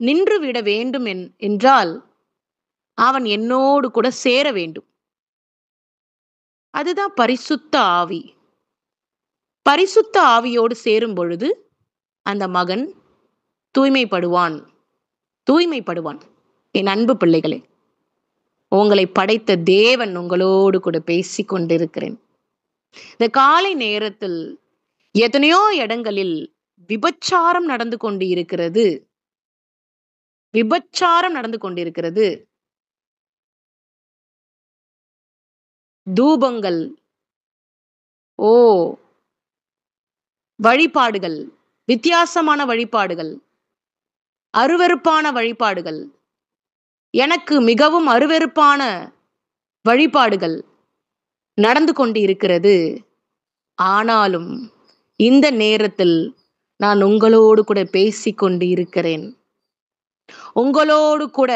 நின்று விட வேண்டும் என்றால் அவன் என்னோடு கூட சேர வேண்டும். அதுதான் பரிசுத்த ஆவி. பரிசுத்த ஆவியோடு சேரும் பொழுது அந்த மகன் தூய்மைப்படுவான். என் அன்பு பிள்ளைகளே, உங்களை படைத்த தேவன் உங்களோடு கூட பேசிக் கொண்டிருக்கிறேன். இந்த காலை நேரத்தில் எத்தனையோ இடங்களில் விபச்சாரம் நடந்து கொண்டிருக்கிறது. தூபங்கள், வழிபாடுகள், வித்தியாசமான வழிபாடுகள், அருவருப்பான வழிபாடுகள், எனக்கு மிகவும் அருவருப்பான வழிபாடுகள் நடந்து கொண்டிருக்கிறது. ஆனாலும் இந்த நேரத்தில் நான் உங்களோடு கூட பேசிக் கொண்டு இருக்கிறேன். உங்களோடு கூட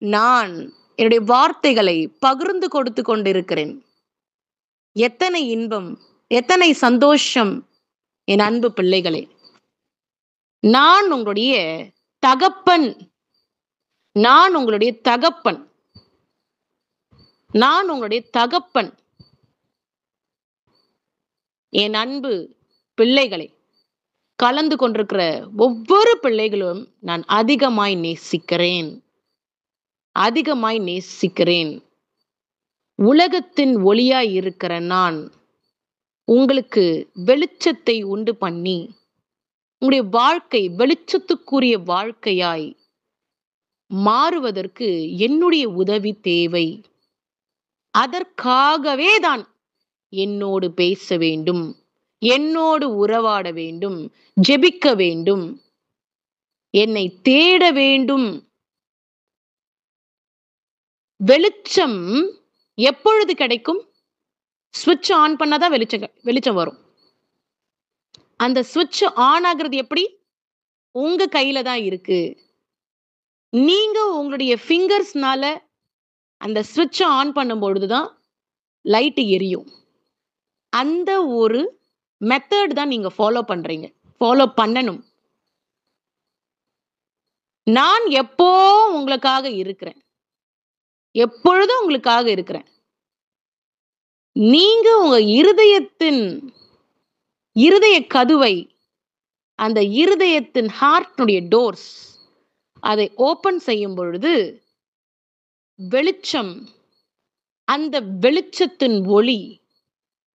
நான் என்னுடைய வார்த்தைகளை பகிர்ந்து கொடுத்து கொண்டிருக்கிறேன். எத்தனை இன்பம், எத்தனை சந்தோஷம் என் அன்பு பிள்ளைகளே. நான் உங்களுடைய தகப்பன். நான் உங்களுடைய தகப்பன். என் அன்பு பிள்ளைகளை, கலந்து கொண்டிருக்கிற ஒவ்வொரு பிள்ளைகளும் நான் அதிகமாய் நேசிக்கிறேன். உலகத்தின் ஒளியாய் இருக்கிற நான் உங்களுக்கு வெளிச்சத்தை உண்டு பண்ணி உங்களுடைய வாழ்க்கை வெளிச்சத்துக்குரிய வாழ்க்கையாய் மாறுவதற்கு என்னுடைய உதவி தேவை. அதற்காகவே தான் என்னோடு பேச வேண்டும், என்னோடு உறவாட வேண்டும், ஜெபிக்க வேண்டும், என்னை தேட வேண்டும். வெளிச்சம் எப்பொழுது கிடைக்கும்? ஸ்விட்ச் ஆன் பண்ணாதான் வெளிச்சம் வரும். அந்த ஸ்விட்ச் ஆன் ஆகுறது எப்படி? உங்க கையில தான் இருக்கு. நீங்க உங்களுடைய ஃபிங்கர்ஸ்னால அந்த ஸ்விட்ச ஆன் பண்ணும் பொழுதுதான் லைட் எரியும். அந்த ஒரு மெத்தட் தான் நீங்க ஃபாலோ பண்ணணும். நான் உங்களுக்காக இருக்கிறேன். எப்பொழுதும் உங்களுக்காக இருக்கிறேன். நீங்க உங்க இருதய கதவை, அந்த இருதயத்தின் ஹார்ட்னுடைய டோர்ஸ் அதை ஓபன் செய்யும் பொழுது வெளிச்சம், அந்த வெளிச்சத்தின் ஒளி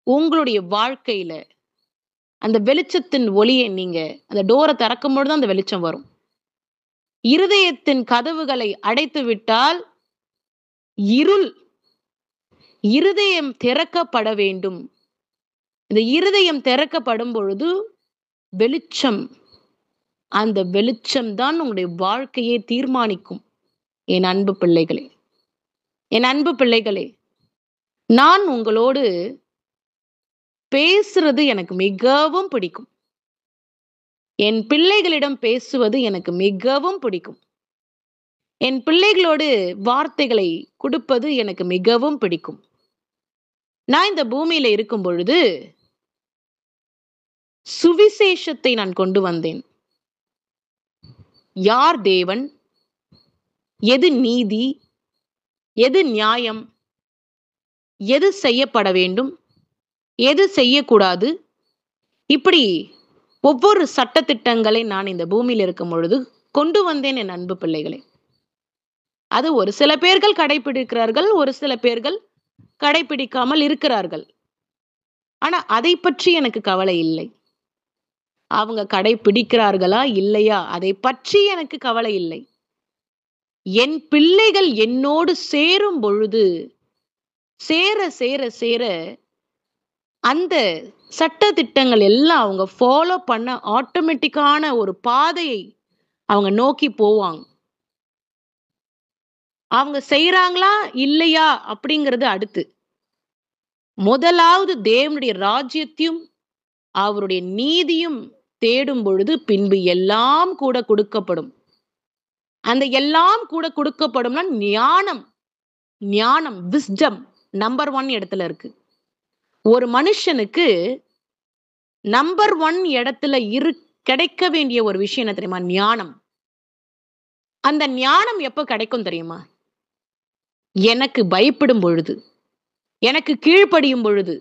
உங்களுடைய வாழ்க்கையில, அந்த வெளிச்சத்தின் ஒளியை நீங்க அந்த டோரை திறக்கும் பொழுது அந்த வெளிச்சம் வரும். இருதயத்தின் கதவுகளை அடைத்து விட்டால் இருள். இருதயம் திறக்கப்பட வேண்டும். இந்த இருதயம் திறக்கப்படும் பொழுது வெளிச்சம், அந்த வெளிச்சம் தான் உங்களுடைய வாழ்க்கையை தீர்மானிக்கும். என் அன்பு பிள்ளைகளே, என் அன்பு பிள்ளைகளே, நான் உங்களோடு பேசுறது எனக்கு மிகவும் பிடிக்கும். என் பிள்ளைகளிடம் பேசுவது எனக்கு மிகவும் பிடிக்கும். என் பிள்ளைகளோடு வார்த்தைகளை கொடுப்பது எனக்கு மிகவும் பிடிக்கும். நான் இந்த பூமியில இருக்கும் பொழுது சுவிசேஷத்தை நான் கொண்டு வந்தேன். யார் தேவன், எது நீதி, எது நியாயம், எது செய்யப்பட வேண்டும், எது செய்யக்கூடாது, இப்படி ஒவ்வொரு சட்டதிட்டங்களை நான் இந்த பூமியில் இருக்கும் பொழுது கொண்டு வந்தேன். என் அன்பு பிள்ளைகளே, அது ஒரு சில பேர்கள் கடைபிடிக்கிறார்கள், ஒரு சில பேர்கள் கடைபிடிக்காமல் இருக்கிறார்கள். ஆனா அதை பற்றி எனக்கு கவலை இல்லை. அவங்க கடைபிடிக்கிறார்களா இல்லையா, அதை பற்றி எனக்கு கவலை இல்லை. என் பிள்ளைகள் என்னோடு சேரும் பொழுது, சேர சேர சேர அந்த சட்ட திட்டங்கள் எல்லாம் அவங்க ஃபாலோ பண்ண ஆட்டோமேட்டிக்கான ஒரு பாதையை அவங்க நோக்கி போவாங்க. அவங்க செய்யறாங்களா இல்லையா அப்படிங்கிறது அடுத்து. முதலாவது தேவனுடைய ராஜ்யத்தையும் அவருடைய நீதியும் தேடும் பொழுது பின்பு எல்லாம் கூட கொடுக்கப்படும். அந்த எல்லாம் கூட கொடுக்கப்படும்னா ஞானம் விஸ்டம் நம்பர் 1 இடத்துல இருக்கு. ஒரு மனுஷனுக்கு நம்பர் 1 இடத்துல கிடைக்க வேண்டிய ஒரு விஷயம் என்ன தெரியுமா? ஞானம். அந்த ஞானம் எப்ப கிடைக்கும் தெரியுமா? எனக்கு பயப்படும் பொழுது, எனக்கு கீழ்ப்படியும் பொழுது,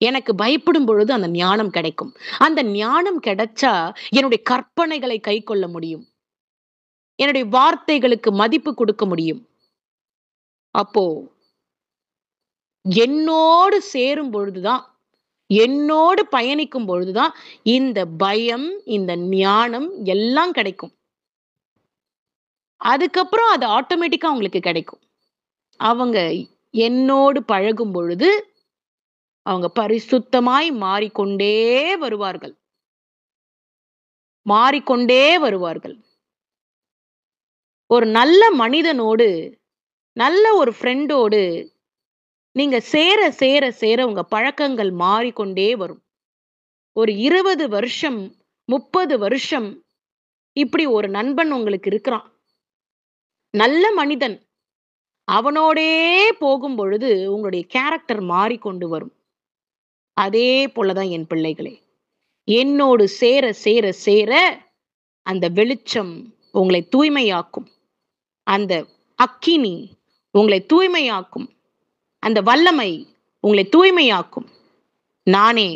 எனக்கு பயப்படும் பொழுது அந்த ஞானம் கிடைக்கும். அந்த ஞானம் கிடைச்சா என்னுடைய கற்பனைகளை கை கொள்ள முடியும். என்னுடைய வார்த்தைகளுக்கு மதிப்பு கொடுக்க முடியும். அப்போ என்னோடு சேரும் பொழுதுதான், என்னோடு பயணிக்கும் பொழுதுதான் இந்த பயம், இந்த ஞானம் எல்லாம் கிடைக்கும். அதுக்கப்புறம் அது ஆட்டோமேட்டிக்கா அவங்களுக்கு கிடைக்கும். அவங்க என்னோடு பழகும் பொழுது அவங்க பரிசுத்தமாய் மாறிக்கொண்டே வருவார்கள். மாறிக்கொண்டே வருவார்கள். ஒரு நல்ல மனிதனோடு, நல்ல ஒரு ஃப்ரெண்டோடு நீங்க சேர சேர சேர உங்க பழக்கங்கள் மாறிக்கொண்டே வரும். ஒரு 20 வருஷம் 30 வருஷம் இப்படி ஒரு நண்பன் உங்களுக்கு இருக்கிறான், நல்ல மனிதன். அவனோடே போகும் பொழுது உங்களுடைய கேரக்டர் மாறிக்கொண்டு வரும். அதே போலதான் என் பிள்ளைகளே, என்னோடு சேர சேர சேர அந்த வெளிச்சம் உங்களை தூய்மையாக்கும். அந்த அக்கினி உங்களை தூய்மையாக்கும். அந்த வல்லமை உங்களை தூய்மையாக்கும். நானே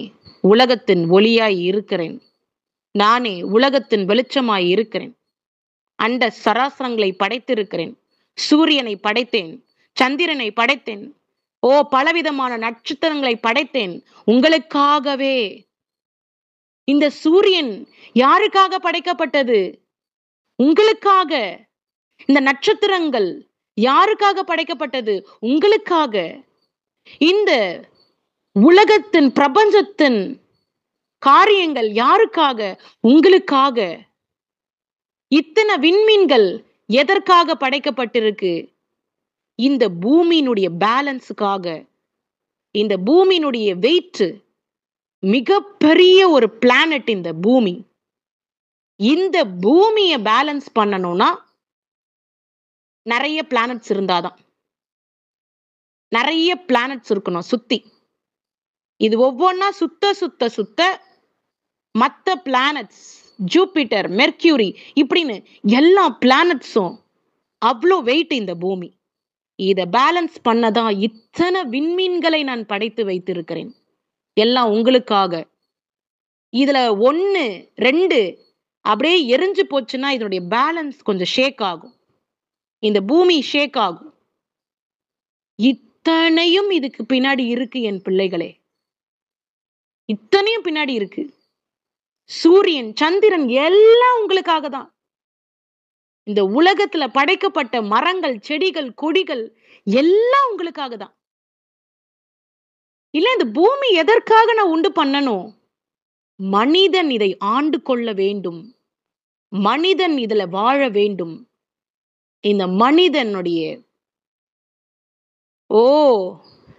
உலகத்தின் ஒளியாய் இருக்கிறேன். நானே உலகத்தின் வெளிச்சமாய் இருக்கிறேன். அண்ட சராசரங்களை படைத்திருக்கிறேன். சூரியனை படைத்தேன், சந்திரனை படைத்தேன். பலவிதமான நட்சத்திரங்களை படைத்தேன் உங்களுக்காகவே. இந்த சூரியன் யாருக்காக படைக்கப்பட்டது? உங்களுக்காக. இந்த நட்சத்திரங்கள் யாருக்காக படைக்கப்பட்டது? உங்களுக்காக. இந்த உலகத்தின் பிரபஞ்சத்தின் காரியங்கள் யாருக்காக? உங்களுக்காக. இத்தனை விண்மீன்கள் எதற்காக படைக்கப்பட்டிருக்கு? இந்த பூமியினுடைய பேலன்ஸுக்காக. இந்த பூமியினுடைய வெயிட், மிகப்பெரிய ஒரு பிளானட் இந்த பூமி. இந்த பூமியை பேலன்ஸ் பண்ணணும்னா நிறைய பிளானட்ஸ் இருந்தாதான். நிறைய பிளானட்ஸ் இருக்கணும் சுத்தி. இது ஒவ்வொன்னா சுத்த சுத்த சுத்த மற்ற பிளானட்ஸ், ஜூபிட்டர், மெர்க்யூரி இப்படின்னு எல்லா பிளானட்ஸும் அவ்வளோ வெயிட் இந்த பூமி. இதை பேலன்ஸ் பண்ணதான் இத்தனை விண்மீன்களை நான் படைத்து வைத்திருக்கிறேன். எல்லாம் உங்களுக்காக. இதுல 1, 2 அப்படியே எரிஞ்சு போச்சுன்னா இதனுடைய பேலன்ஸ் கொஞ்சம் ஷேக் ஆகும். இந்த பூமி ஷேக் ஆகும். இத்தனையும் இதுக்கு பின்னாடி இருக்கு என் பிள்ளைகளே. இத்தனையும் பின்னாடி இருக்கு. சூரியன், சந்திரன் எல்லாம் உங்களுக்காக தான். இந்த உலகத்துல படைக்கப்பட்ட மரங்கள், செடிகள், கொடிகள் எல்லாம் உங்களுக்காக தான். இல்ல, இந்த பூமி எதற்காக நான் உண்டு பண்ணணும்? மனிதன் இதை ஆண்டு கொள்ள வேண்டும். மனிதன் இதுல வாழ வேண்டும். இந்த மனிதனுடைய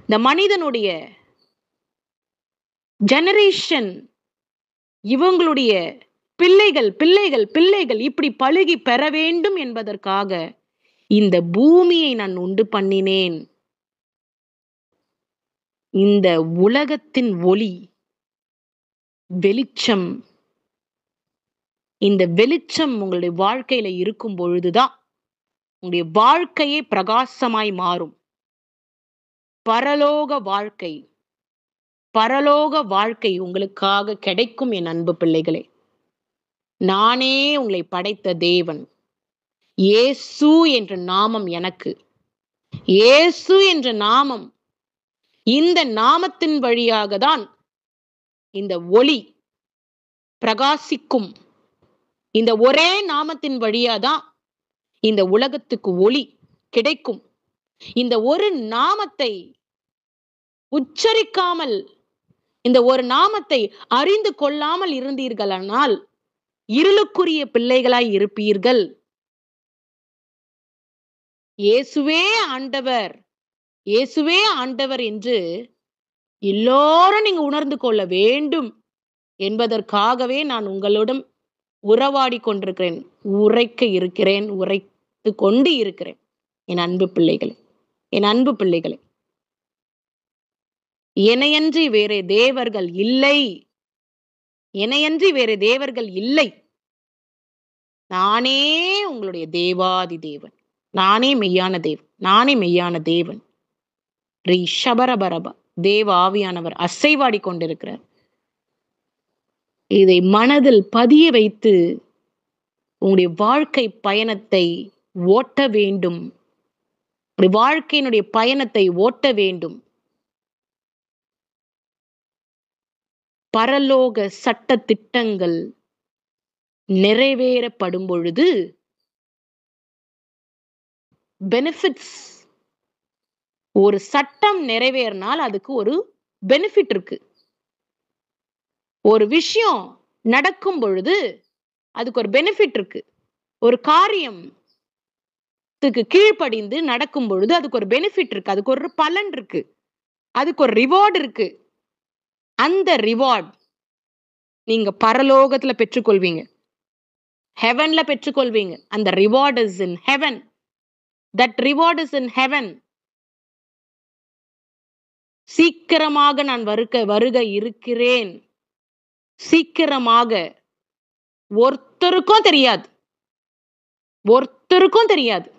இந்த மனிதனுடைய ஜெனரேஷன், இவங்களுடைய பிள்ளைகள் பிள்ளைகள் பிள்ளைகள் இப்படி பழுகி பெற வேண்டும் என்பதற்காக இந்த பூமியை நான் உண்டு பண்ணினேன். இந்த உலகத்தின் ஒளி, வெளிச்சம், இந்த வெளிச்சம் உங்களுடைய வாழ்க்கையில இருக்கும் பொழுதுதான் உங்களுடைய வாழ்க்கையே பிரகாசமாய் மாறும். பரலோக வாழ்க்கை, பரலோக வாழ்க்கை உங்களுக்காக கிடைக்கும் என் அன்பு பிள்ளைகளே. நானே உங்களை படைத்த தேவன். இயேசு என்ற நாமம் எனக்கு. இயேசு என்ற நாமம், இந்த நாமத்தின் வழியாக தான் இந்த ஒளி பிரகாசிக்கும். இந்த ஒரே நாமத்தின் வழியாதான் இந்த உலகத்துக்கு ஒளி கிடைக்கும். இந்த ஒரு நாமத்தை உச்சரிக்காமல், இந்த ஒரு நாமத்தை அறிந்து கொள்ளாமல் இருந்தீர்களானால் இருளுக்குரிய பிள்ளைகளாய் இருப்பீர்கள். இயேசுவே ஆண்டவர், இயேசுவே ஆண்டவர் என்று எல்லோரும் நீங்க உணர்ந்து கொள்ள வேண்டும் என்பதற்காகவே நான் உங்களுடன் உறவாடி கொண்டிருக்கிறேன், உரைக்க இருக்கிறேன், உரைத்து கொண்டு இருக்கிறேன். என் அன்பு பிள்ளைகளே, என் அன்பு பிள்ளைகளே, என்னையன்றி வேறே தேவர்கள் இல்லை. என்னையன்றி வேறே தேவர்கள் இல்லை. நானே உங்களுடைய தேவாதி தேவன். நானே மெய்யான தேவன். நானே மெய்யான தேவன். ரிஷபரபரபா தேவ ஆவியானவர் அசைவாடி கொண்டிருக்கிறார். இதை மனதில் பதிய வைத்து உங்களுடைய வாழ்க்கை பயணத்தை ஓட்ட வேண்டும். வாழ்க்கையினுடைய பயணத்தை ஓட்ட வேண்டும். பரலோக சட்ட திட்டங்கள் நிறைவேறப்படும் பொழுது பெனிஃபிட்ஸ், ஒரு சட்டம் நிறைவேறினால் அதுக்கு ஒரு பெனிஃபிட் இருக்கு. ஒரு விஷயம் நடக்கும் பொழுது அதுக்கு ஒரு பெனிஃபிட் இருக்கு. ஒரு காரியம் கீழ்ப்படிந்து நடக்கும் பொழுது அதுக்கு ஒரு பெனிஃபிட் இருக்கு. அதுக்கு ஒரு பலன் இருக்கு. அதுக்கு ஒரு ரிவார்டு இருக்கு. அந்த ரிவார்ட் நீங்க பரலோகத்துல பெற்றுக்கொள்வீங்க. ஹெவன்ல பெற்றுக்கொள்வீங்க. அந்த reward is in heaven. That reward is in heaven. சீக்கிரமாக நான் வருக இருக்கிறேன். சீக்கிரமாக. ஒருத்தருக்கும் தெரியாது, ஒருத்தருக்கும் தெரியாது.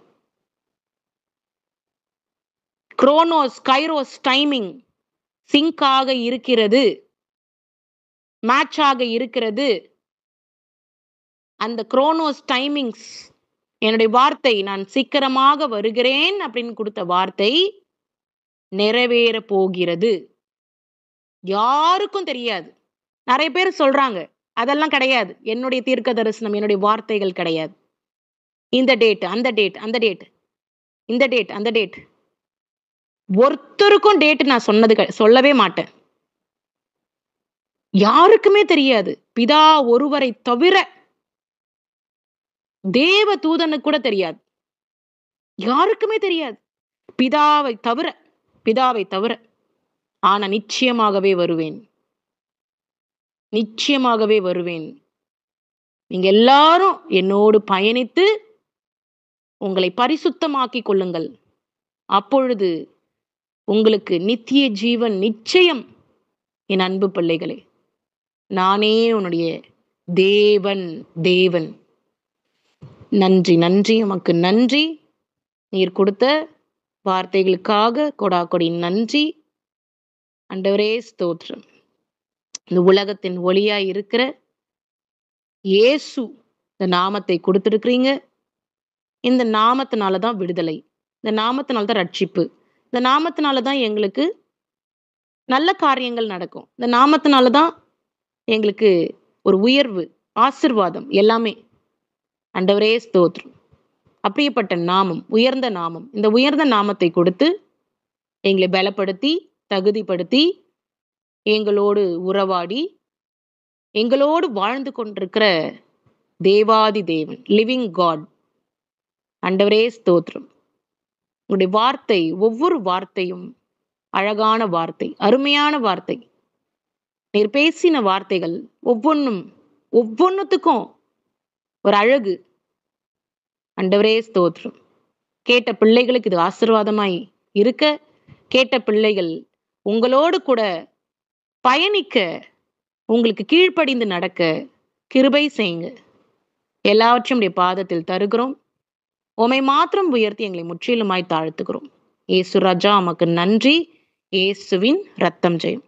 குரோனோஸ் கைரோஸ் டைமிங் சிங்க் ஆக இருக்கிறது, மேட்ச் ஆக இருக்கிறது. அந்த குரோனோஸ் டைமிங்ஸ், என்னுடைய வார்த்தை, நான் சீக்கிரமாக வருகிறேன் அப்படின்னு கொடுத்த வார்த்தை நிறைவேற போகிறது. யாருக்கும் தெரியாது. நிறைய பேர் சொல்றாங்க, அதெல்லாம் கிடையாது. என்னுடைய தீர்க்க தரிசனம், என்னுடைய வார்த்தைகள் கிடையாது. இந்த டேட், அந்த டேட், அந்த டேட், இந்த டேட், அந்த டேட். ஒருத்தருக்கும் டேட் நான் சொல்லவே மாட்டேன். யாருக்குமே தெரியாது. பிதா ஒருவரை தவிர தேவ தூதனுக்கு கூட தெரியாது. யாருக்குமே தெரியாது. பிதாவை தவிர பிதாவை தவிர. ஆனா நிச்சயமாகவே வருவேன். நிச்சயமாகவே வருவேன். நீங்க எல்லாரும் என்னோடு பயணித்து உங்களை பரிசுத்தமாக்கிக் கொள்ளுங்கள். அப்பொழுது உங்களுக்கு நித்திய ஜீவன் நிச்சயம். என் அன்பு பிள்ளைகளே, நானே உன்னுடைய தேவன் தேவன். நன்றி நன்றி உமக்கு நன்றி. நீர் கொடுத்த வார்த்தைகளுக்காக கொடாக்கொடி நன்றி. ஆண்டவரே ஸ்தோத்திரம். இந்த உலகத்தின் ஒளியாய் இருக்கிற இயேசு இந்த நாமத்தை கொடுத்திருக்கிறீங்க. இந்த நாமத்தினால தான் விடுதலை. இந்த நாமத்தினால தான் ரட்சிப்பு. இந்த நாமத்தினால தான் எங்களுக்கு நல்ல காரியங்கள் நடக்கும். இந்த நாமத்தினால தான் எங்களுக்கு ஒரு உயர்வு, ஆசீர்வாதம் எல்லாமே. ஆண்டவரே ஸ்தோத்திரம். அப்படிப்பட்ட நாமம், உயர்ந்த நாமம். இந்த உயர்ந்த நாமத்தை கொடுத்து எங்களை பலப்படுத்தி, தகுதிப்படுத்தி, எங்களோடு உறவாடி, எங்களோடு வாழ்ந்து கொண்டிருக்கிற தேவாதி தேவன், லிவிங் காட். ஆண்டவரே ஸ்தோத்திரம். உங்களுடைய வார்த்தை, ஒவ்வொரு வார்த்தையும் அழகான வார்த்தை, அருமையான வார்த்தை. நீர் பேசின வார்த்தைகள் ஒவ்வொன்னுத்துக்கும் ஒரு அழகு. ஆண்டவரே ஸ்தோத்திரம். கேட்ட பிள்ளைகளுக்கு இது ஆசீர்வாதமாய் இருக்க, கேட்ட பிள்ளைகள் உங்களோடு கூட பயணிக்க, உங்களுக்கு கீழ்ப்படிந்து நடக்க கிருபை செய்யுங்க. எல்லாவற்றையும் உடைய பாதத்தில் தருகிறோம். உம்மை மாத்திரம் உயர்த்தி எங்களை முற்றிலுமாய் தாழ்த்துகிறோம். இயேசு ராஜா உமக்கு நன்றி. இயேசுவின் ரத்தம் ஜெயம்.